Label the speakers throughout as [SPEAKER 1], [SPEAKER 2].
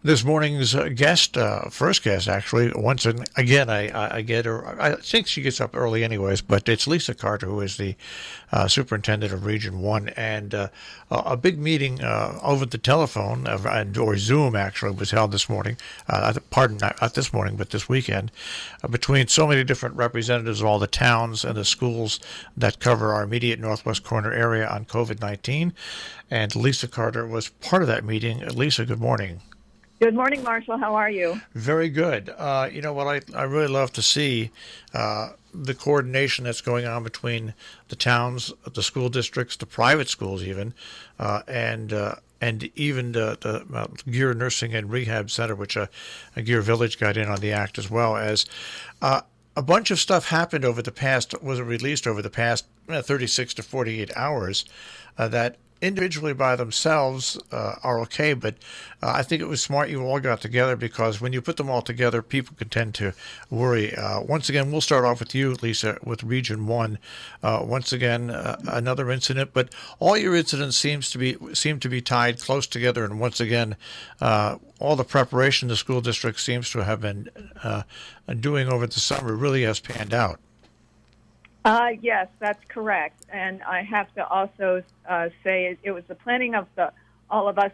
[SPEAKER 1] This morning's first guest, actually, again, I get her. I think she gets up early, anyways. But it's Lisa Carter, who is the superintendent of Region One, and a big meeting over the telephone or Zoom actually was held this morning. Pardon, not this morning, but this weekend, between so many different representatives of all the towns and the schools that cover our immediate northwest corner area on COVID-19. And Lisa Carter was part of that meeting. Lisa, good morning.
[SPEAKER 2] Good morning, Marshall. How are you?
[SPEAKER 1] Very good. You know what I really love to see the coordination that's going on between the towns, the school districts, the private schools even, and even the Gear Nursing and Rehab Center, which Gear Village got in on the act as well. As a bunch of stuff happened was released over the past 36 to 48 hours that individually by themselves are okay, but I think it was smart you all got together, because when you put them all together, people can tend to worry. Once again, we'll start off with you, Lisa, with Region 1. Once again, another incident, but all your incidents seem to be tied close together, and once again, all the preparation the school district seems to have been doing over the summer really has panned out.
[SPEAKER 2] Yes, that's correct. And I have to also say it was the planning of all of us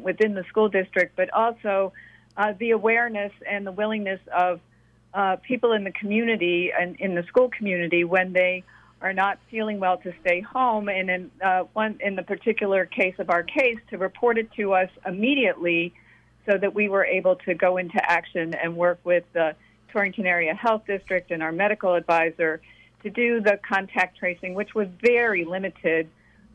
[SPEAKER 2] within the school district, but also the awareness and the willingness of people in the community and in the school community when they are not feeling well to stay home. And in the particular case of our case, to report it to us immediately so that we were able to go into action and work with the Torrington Area Health District and our medical advisor to do the contact tracing, which was very limited,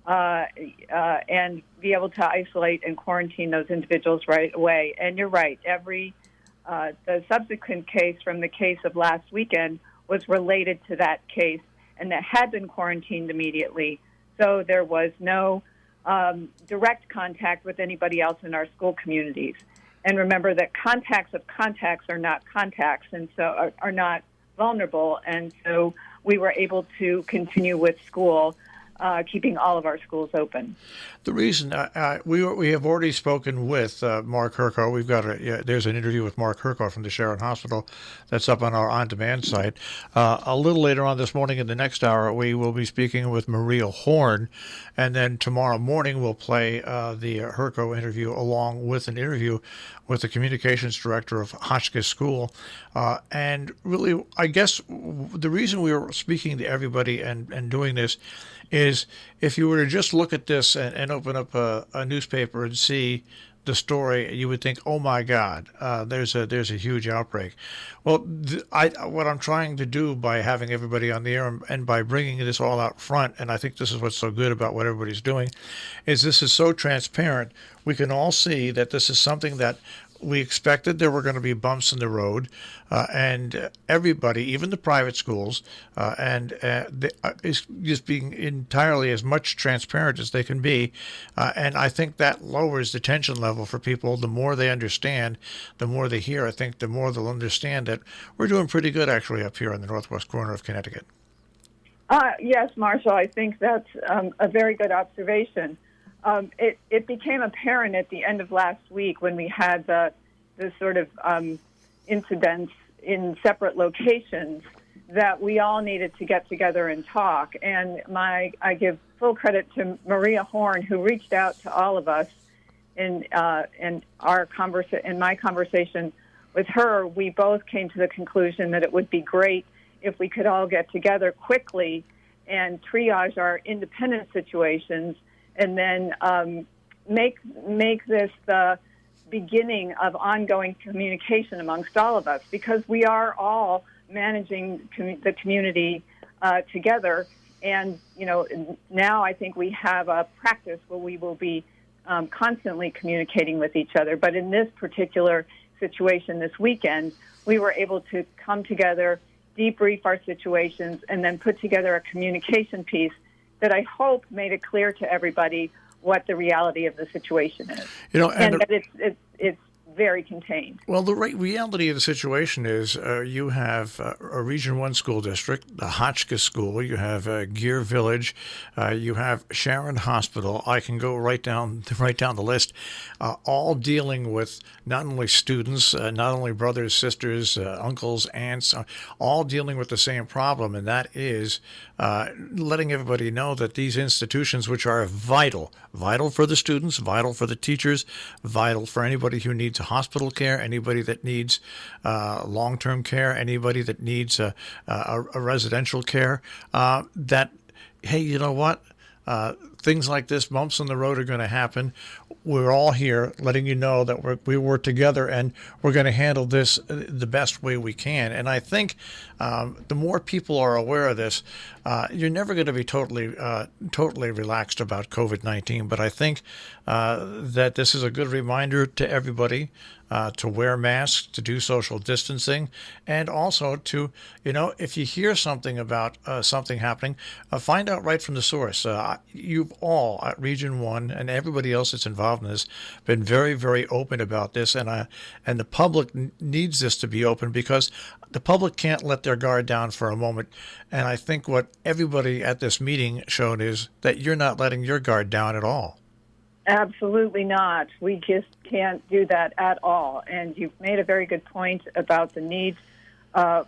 [SPEAKER 2] and be able to isolate and quarantine those individuals right away. And you're right, the subsequent case from the case of last weekend was related to that case, and that had been quarantined immediately. So there was no direct contact with anybody else in our school communities. And remember that contacts of contacts are not contacts, and so are not vulnerable, and so we were able to continue with school, keeping all of our schools open.
[SPEAKER 1] The reason we have already spoken with Mark Herco. We've got there's an interview with Mark Herco from the Sharon Hospital that's up on our on-demand site. A little later on this morning, in the next hour, we will be speaking with Maria Horn, and then tomorrow morning we'll play the Herco interview along with an interview with the communications director of Hotchkiss School. And really, I guess the reason we were speaking to everybody and doing this is if you were to just look at this and open up a newspaper and see the story, you would think, oh my God, there's a huge outbreak. Well, what I'm trying to do by having everybody on the air and by bringing this all out front, and I think this is what's so good about what everybody's doing, is this is so transparent. We can all see that this is something that we expected. There were going to be bumps in the road, and everybody, even the private schools, is just being entirely as much transparent as they can be. And I think that lowers the tension level for people. The more they understand, the more they hear, I think the more they'll understand that we're doing pretty good actually up here in the northwest corner of Connecticut.
[SPEAKER 2] Yes, Marshall, I think that's a very good observation. It became apparent at the end of last week when we had the sort of incidents in separate locations that we all needed to get together and talk. And I give full credit to Maria Horn, who reached out to all of us in my conversation with her. We both came to the conclusion that it would be great if we could all get together quickly and triage our independent situations, and then make this the beginning of ongoing communication amongst all of us, because we are all managing the community together. And, now I think we have a practice where we will be constantly communicating with each other. But in this particular situation this weekend, we were able to come together, debrief our situations, and then put together a communication piece that I hope made it clear to everybody what the reality of the situation is.
[SPEAKER 1] And
[SPEAKER 2] that it's very contained.
[SPEAKER 1] Well, the reality of the situation is you have a Region 1 school district, the Hotchkiss School, you have Gear Village, you have Sharon Hospital. I can go right down the list, all dealing with not only students, not only brothers, sisters, uncles, aunts, all dealing with the same problem, and that is letting everybody know that these institutions, which are vital for the students, vital for the teachers, vital for anybody who needs hospital care, anybody that needs long-term care, anybody that needs a residential care, that, hey, you know what? Things like this, bumps in the road are going to happen. We're all here letting you know that we work together and we're going to handle this the best way we can. And I think the more people are aware of this, you're never going to be totally relaxed about COVID-19. But I think that this is a good reminder to everybody to wear masks, to do social distancing, and also to, if you hear something about something happening, find out right from the source. You've all at Region 1 and everybody else that's involved in this been very, very open about this, and the public needs this to be open because the public can't let their guard down for a moment. And I think what everybody at this meeting showed is that you're not letting your guard down at all.
[SPEAKER 2] Absolutely not. We just can't do that at all. And you've made a very good point about the need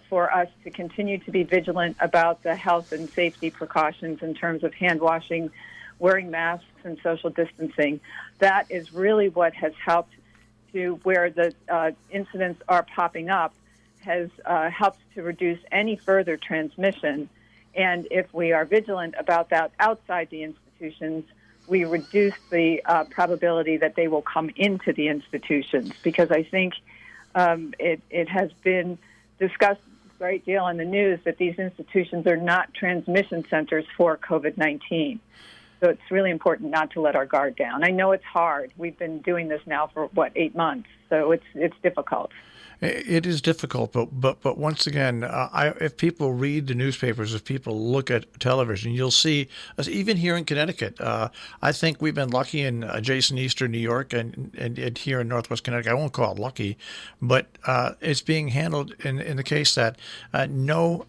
[SPEAKER 2] for us to continue to be vigilant about the health and safety precautions in terms of hand washing, wearing masks, and social distancing. That is really what has helped to where the incidents are popping up, has helped to reduce any further transmission. And if we are vigilant about that outside the institutions, we reduce the probability that they will come into the institutions, because I think it has been discussed a great deal in the news that these institutions are not transmission centers for COVID-19. So it's really important not to let our guard down. I know it's hard. We've been doing this now for, 8 months, so it's difficult.
[SPEAKER 1] It is difficult, but once again, if people read the newspapers, if people look at television, you'll see, even here in Connecticut, I think we've been lucky in adjacent eastern New York and here in Northwest Connecticut. I won't call it lucky, but it's being handled in the case that no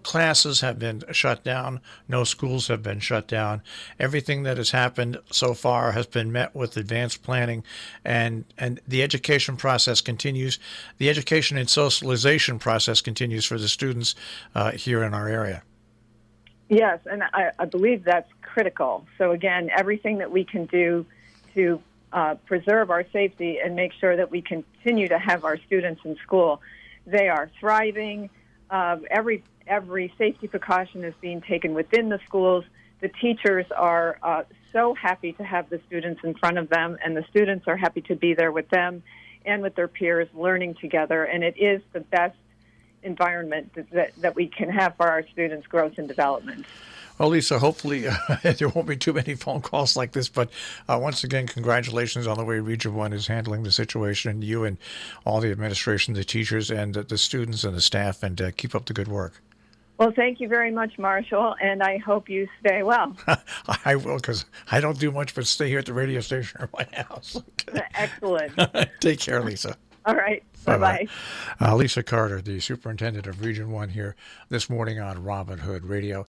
[SPEAKER 1] classes have been shut down, no schools have been shut down. Everything that has happened so far has been met with advanced planning, and the education process continues. The education and socialization process continues for the students here in our area.
[SPEAKER 2] Yes, and I believe that's critical. So again, everything that we can do to preserve our safety and make sure that we continue to have our students in school, they are thriving. Every safety precaution is being taken within the schools. The teachers are so happy to have the students in front of them, and the students are happy to be there with them and with their peers learning together. And it is the best environment that we can have for our students' growth and development.
[SPEAKER 1] Well, Lisa, hopefully there won't be too many phone calls like this, but once again, congratulations on the way Region 1 is handling the situation, you and all the administration, the teachers, and the students and the staff, and keep up the good work.
[SPEAKER 2] Well, thank you very much, Marshall, and I hope you stay well.
[SPEAKER 1] I will, because I don't do much but stay here at the radio station or my house.
[SPEAKER 2] Excellent.
[SPEAKER 1] Take care, Lisa.
[SPEAKER 2] All right. Bye-bye.
[SPEAKER 1] Lisa Carter, the Superintendent of Region 1 here this morning on Robin Hood Radio.